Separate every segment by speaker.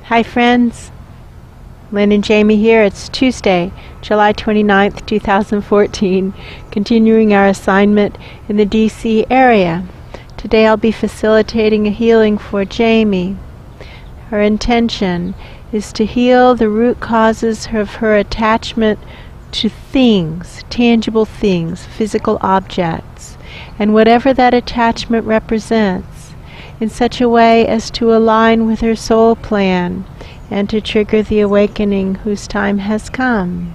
Speaker 1: Hi friends, Lynn and Jamie here. It's Tuesday, July 29th, 2014, continuing our assignment in the D.C. area. Today I'll be facilitating a healing for Jamie. Her intention is to heal the root causes of her attachment to things, tangible things, physical objects, and whatever that attachment represents, in such a way as to align with her soul plan and to trigger the awakening whose time has come.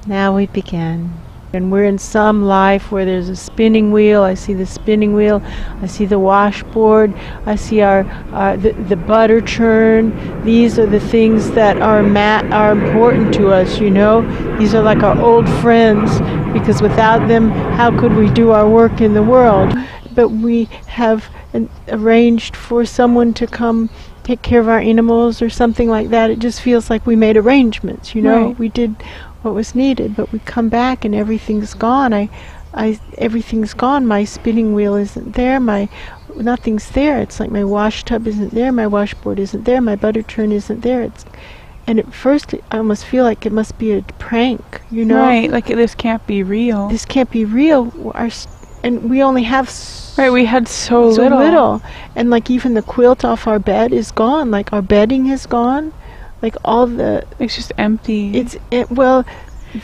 Speaker 1: Now we begin. And we're in some life where there's a spinning wheel. I see the spinning wheel. I see the washboard. I see the butter churn. These are the things that are important to us, you know. These are like our old friends, because without them, how could we do our work in the world? But we have arranged for someone to come take care of our animals or something like that. It just feels like we made arrangements, you know.
Speaker 2: Right.
Speaker 1: We did what was needed, but we come back and everything's gone. Everything's gone. My spinning wheel isn't there. Nothing's there. It's like my wash tub isn't there. My washboard isn't there. My butter churn isn't there. And at first I almost feel like it must be a prank, you know.
Speaker 2: Right, like this can't be real.
Speaker 1: This can't be real. And we only have
Speaker 2: right, we had so little.
Speaker 1: And like even the quilt off our bed is gone. Like our bedding is gone. Like all
Speaker 2: it's just empty.
Speaker 1: Well,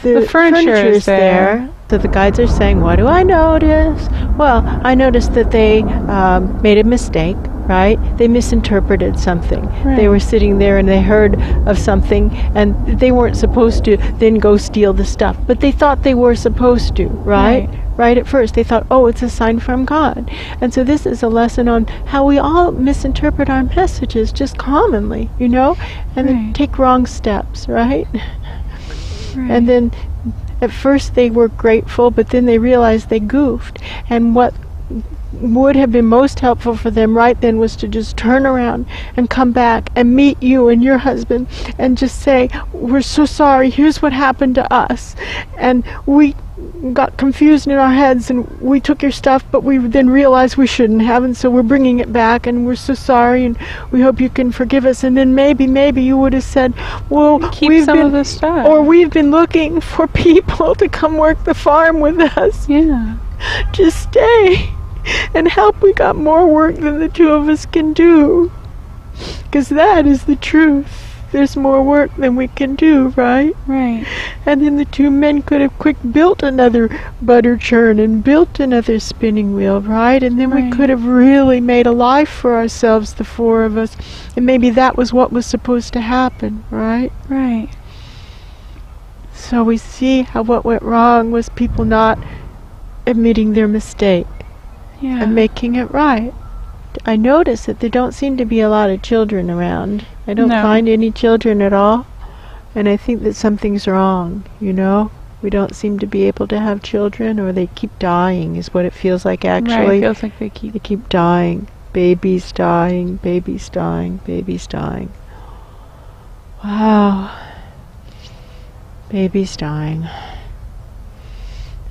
Speaker 1: the
Speaker 2: furniture is there.
Speaker 1: So the guides are saying, what do I notice? Well, I noticed that they made a mistake, right? They misinterpreted something.
Speaker 2: Right.
Speaker 1: They were sitting there and they heard of something and they weren't supposed to then go steal the stuff. But they thought they were supposed to, right? Right at first. They thought, oh, it's a sign from God. And so this is a lesson on how we all misinterpret our messages just commonly, you know? And then take wrong steps, right? And then at first they were grateful, but then they realized they goofed. And what would have been most helpful for them right then was to just turn around and come back and meet you and your husband and just say, we're so sorry, here's what happened to us. And we got confused in our heads and we took your stuff, but we then realized we shouldn't have, and so we're bringing it back and we're so sorry and we hope you can forgive us. And then maybe you would have said, well,
Speaker 2: keep some of the stuff,
Speaker 1: or we've been looking for people to come work the farm with us.
Speaker 2: Yeah,
Speaker 1: just stay and help. We got more work than the two of us can do, because that is the truth. There's more work than we can do, right?
Speaker 2: Right.
Speaker 1: And then the two men could have built another butter churn and built another spinning wheel, right? And then we could have really made a life for ourselves, the four of us. And maybe that was what was supposed to happen, right?
Speaker 2: Right.
Speaker 1: So we see how what went wrong was people not admitting their mistake and making it right. I notice that there don't seem to be a lot of children around. I don't find any children at all. And I think that something's wrong, you know? We don't seem to be able to have children, or they keep dying is what it feels like, actually.
Speaker 2: Right, it feels like they
Speaker 1: keep dying. Babies dying, babies dying, babies dying. Wow. Babies dying.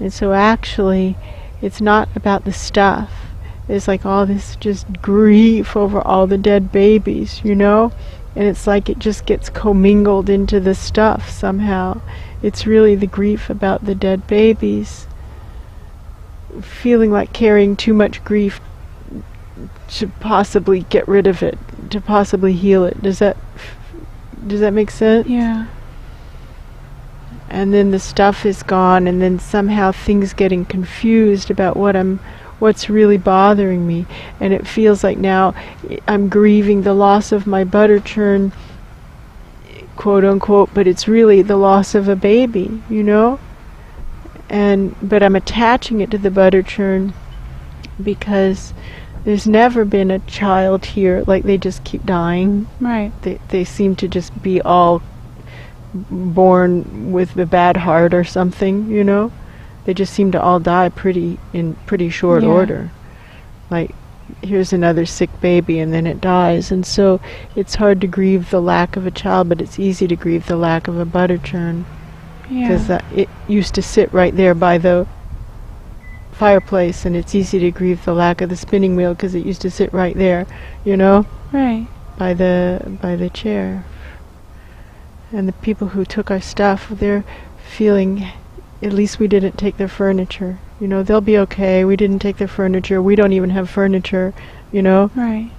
Speaker 1: And so actually, it's not about the stuff. It's like all this just grief over all the dead babies, you know? And it's like it just gets commingled into the stuff somehow. It's really the grief about the dead babies. Feeling like carrying too much grief to possibly get rid of it, to possibly heal it. Does that make sense?
Speaker 2: Yeah.
Speaker 1: And then the stuff is gone, and then somehow things getting confused about what's really bothering me. And it feels like now I'm grieving the loss of my butter churn, quote unquote, but it's really the loss of a baby, you know? But I'm attaching it to the butter churn because there's never been a child here. Like, they just keep dying. Right. They seem to just be all born with a bad heart or something, you know? They just seem to all die in pretty short order. Like, here's another sick baby and then it dies. And so it's hard to grieve the lack of a child, but it's easy to grieve the lack of a butter churn. Because it used to sit right there by the fireplace, and it's easy to grieve the lack of the spinning wheel because it used to sit right there, you know?
Speaker 2: Right.
Speaker 1: by the chair. And the people who took our stuff, they're feeling, at least we didn't take their furniture. You know, they'll be okay. We didn't take their furniture. We don't even have furniture, you know.
Speaker 2: Right.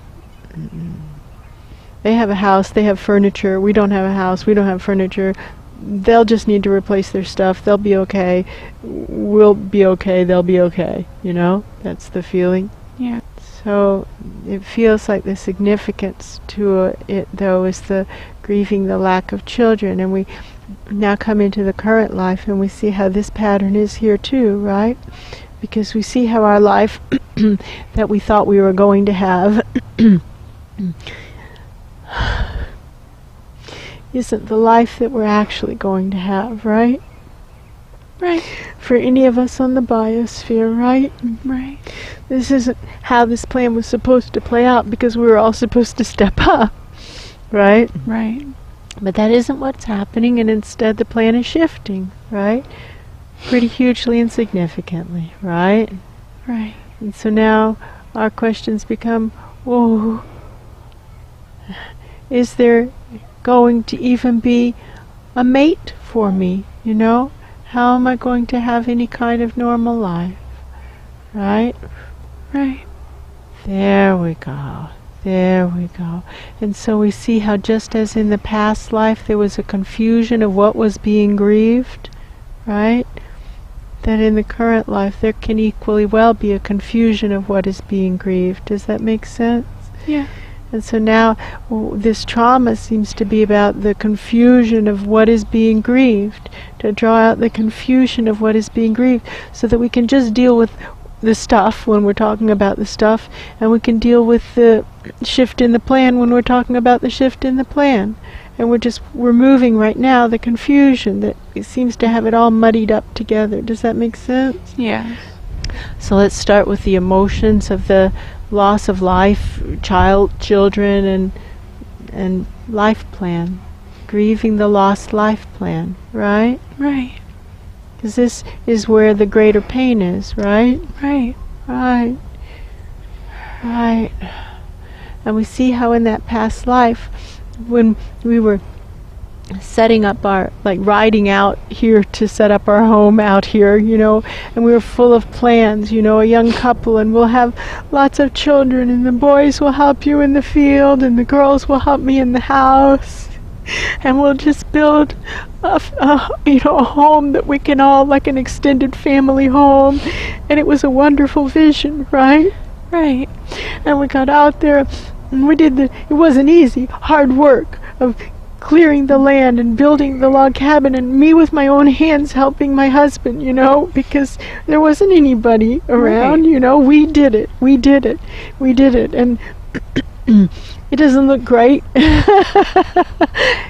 Speaker 1: They have a house. They have furniture. We don't have a house. We don't have furniture. They'll just need to replace their stuff. They'll be okay. We'll be okay. They'll be okay. You know, that's the feeling.
Speaker 2: Yeah.
Speaker 1: So it feels like the significance to it, though, is the grieving the lack of children. And we now come into the current life and we see how this pattern is here too, right? Because we see how our life that we thought we were going to have isn't the life that we're actually going to have, right?
Speaker 2: Right.
Speaker 1: For any of us on the biosphere, right?
Speaker 2: Right.
Speaker 1: This isn't how this plan was supposed to play out, because we were all supposed to step up, right?
Speaker 2: Right.
Speaker 1: But that isn't what's happening, and instead the plan is shifting, right? Pretty hugely and significantly, right?
Speaker 2: Right.
Speaker 1: And so now our questions become, oh, is there going to even be a mate for me, you know? How am I going to have any kind of normal life? Right?
Speaker 2: Right.
Speaker 1: There we go. There we go. And so we see how just as in the past life there was a confusion of what was being grieved, right? That in the current life there can equally well be a confusion of what is being grieved. Does that make sense?
Speaker 2: Yeah.
Speaker 1: And so now this trauma seems to be about the confusion of what is being grieved, to draw out the confusion of what is being grieved, so that we can just deal with the stuff when we're talking about the stuff, and we can deal with the shift in the plan when we're talking about the shift in the plan. And we're just removing right now the confusion that it seems to have it all muddied up together. Does that make sense?
Speaker 2: Yeah.
Speaker 1: So let's start with the emotions of the loss of life, children, and life plan. Grieving the lost life plan, right?
Speaker 2: Right.
Speaker 1: Because this is where the greater pain is, right?
Speaker 2: Right.
Speaker 1: Right. Right. And we see how in that past life, when we were setting up our, like riding out here to set up our home out here, you know, and we were full of plans, you know, a young couple, and we'll have lots of children, and the boys will help you in the field, and the girls will help me in the house, and we'll just build a home that we can all, like an extended family home. And it was a wonderful vision, right?
Speaker 2: Right.
Speaker 1: And we got out there, and we did it wasn't easy, hard work of clearing the land and building the log cabin, and me with my own hands helping my husband, you know, because there wasn't anybody around,
Speaker 2: Right.
Speaker 1: you know. We did it, and it doesn't look great.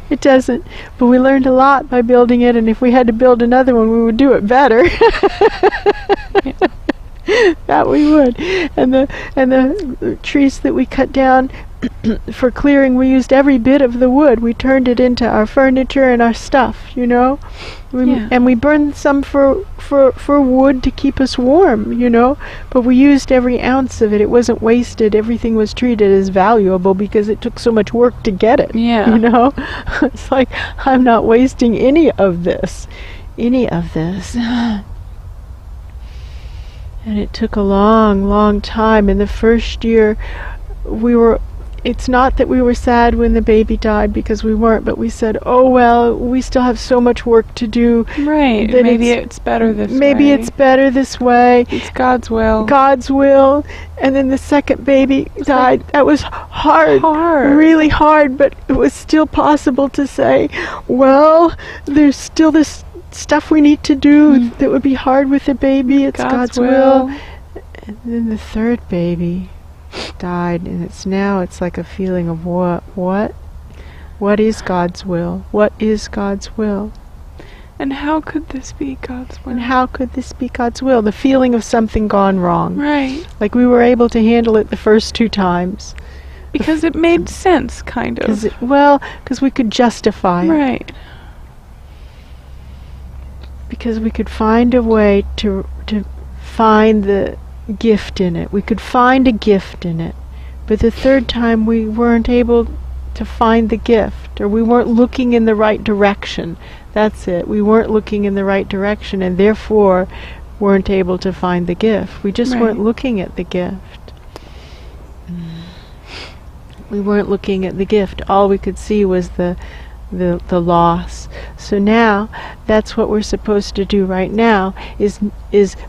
Speaker 1: It doesn't, but we learned a lot by building it, and if we had to build another one, we would do it better. That we would. And the trees that we cut down for clearing, we used every bit of the wood. We turned it into our furniture and our stuff, you know. And we burned some for wood to keep us warm, you know. But we used every ounce of it. It wasn't wasted. Everything was treated as valuable because it took so much work to get it.
Speaker 2: Yeah.
Speaker 1: You know. It's like, I'm not wasting any of this. And it took a long, long time. In the first year, it's not that we were sad when the baby died, because we weren't, but we said, oh well, we still have so much work to do.
Speaker 2: Right. Maybe it's better this way.
Speaker 1: Maybe it's better this way.
Speaker 2: It's God's will.
Speaker 1: God's will. And then the second baby died. That was hard. Really hard, but it was still possible to say, well, there's still this stuff we need to do that would be hard with the baby. It's God's will. And then the third baby died, and it's like a feeling of what is God's will? What is God's will?
Speaker 2: And how could this be God's will?
Speaker 1: And how could this be God's will? The feeling of something gone wrong.
Speaker 2: Right.
Speaker 1: Like we were able to handle it the first 2 times.
Speaker 2: Because it made sense, kind of.
Speaker 1: Because we could justify it.
Speaker 2: Right.
Speaker 1: Because we could find a way to find the gift in it. We could find a gift in it. But the third time we weren't able to find the gift, or we weren't looking in the right direction. That's it. We weren't looking in the right direction, and therefore weren't able to find the gift. We just weren't looking at the gift. We weren't looking at the gift. All we could see was the loss. So now that's what we're supposed to do right now, is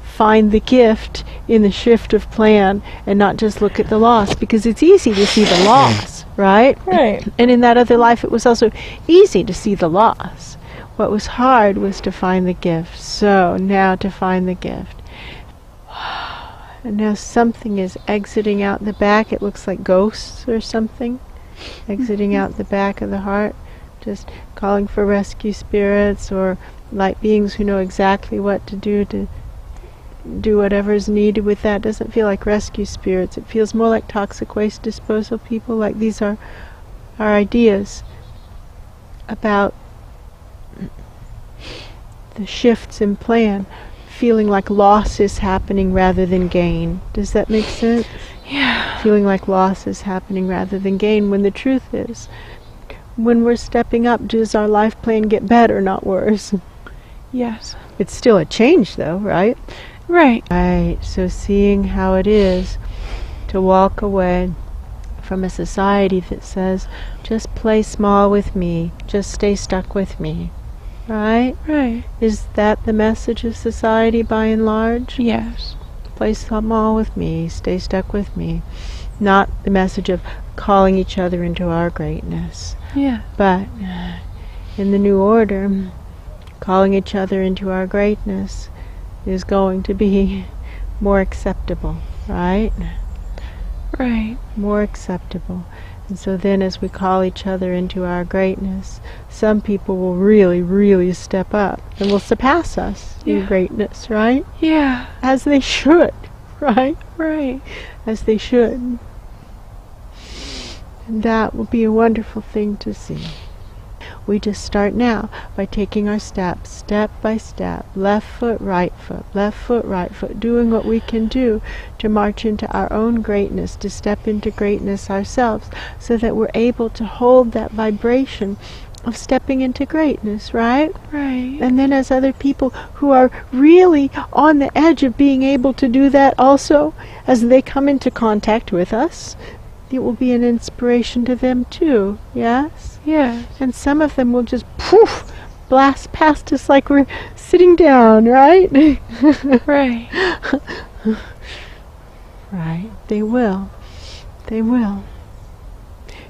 Speaker 1: find the gift in the shift of plan and not just look at the loss, because it's easy to see the loss, right?
Speaker 2: Right.
Speaker 1: And in that other life it was also easy to see the loss. What was hard was to find the gift. So now to find the gift. And now something is exiting out the back. It looks like ghosts or something exiting out the back of the heart, just calling for rescue spirits or light beings who know exactly what to do whatever is needed with that. Doesn't feel like rescue spirits. It feels more like toxic waste disposal people. Like these are our ideas about the shifts in plan, feeling like loss is happening rather than gain. Does that make sense?
Speaker 2: Yeah.
Speaker 1: Feeling like loss is happening rather than gain, when the truth is, when we're stepping up, does our life plan get better, not worse?
Speaker 2: Yes.
Speaker 1: It's still a change though, right?
Speaker 2: Right.
Speaker 1: Right. So seeing how it is to walk away from a society that says, just play small with me, just stay stuck with me. Right?
Speaker 2: Right.
Speaker 1: Is that the message of society by and large?
Speaker 2: Yes.
Speaker 1: Play small with me, stay stuck with me. Not the message of calling each other into our greatness.
Speaker 2: Yeah.
Speaker 1: But in the new order, calling each other into our greatness is going to be more acceptable, right?
Speaker 2: Right.
Speaker 1: More acceptable. And so then as we call each other into our greatness, some people will really, really step up and will surpass us in greatness, right?
Speaker 2: Yeah.
Speaker 1: As they should, right?
Speaker 2: Right.
Speaker 1: As they should. And that will be a wonderful thing to see. We just start now by taking our steps, step by step, left foot, right foot, doing what we can do to march into our own greatness, to step into greatness ourselves, so that we're able to hold that vibration of stepping into greatness, right?
Speaker 2: Right.
Speaker 1: And then as other people who are really on the edge of being able to do that also, as they come into contact with us, it will be an inspiration to them too, yes?
Speaker 2: Yes.
Speaker 1: And some of them will just poof, blast past us like we're sitting down, right?
Speaker 2: Right.
Speaker 1: Right. They will. They will.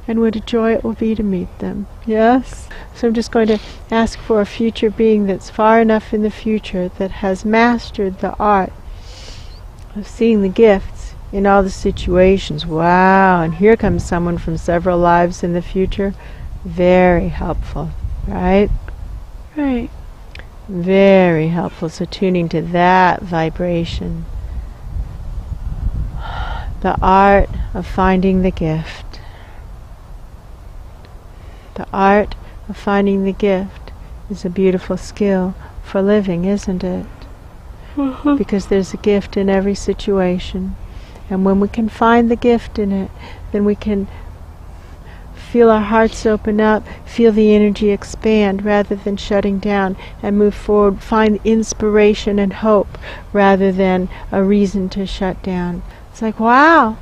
Speaker 1: And what a joy it will be to meet them. Yes? So I'm just going to ask for a future being that's far enough in the future that has mastered the art of seeing the gifts in all the situations. Wow. And here comes someone from several lives in the future. Very helpful, right?
Speaker 2: Right.
Speaker 1: Very helpful. So tuning to that vibration. The art of finding the gift. The art of finding the gift is a beautiful skill for living, isn't it? Because there's a gift in every situation. And when we can find the gift in it, then we can feel our hearts open up, feel the energy expand rather than shutting down, and move forward, find inspiration and hope rather than a reason to shut down. It's like, wow,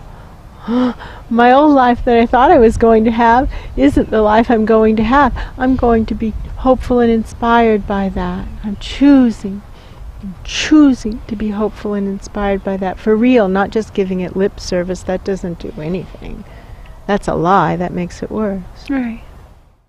Speaker 1: my old life that I thought I was going to have isn't the life I'm going to have. I'm going to be hopeful and inspired by that. I'm choosing to be hopeful and inspired by that, for real, not just giving it lip service. That doesn't do anything. That's a lie. That makes it worse.
Speaker 2: Right.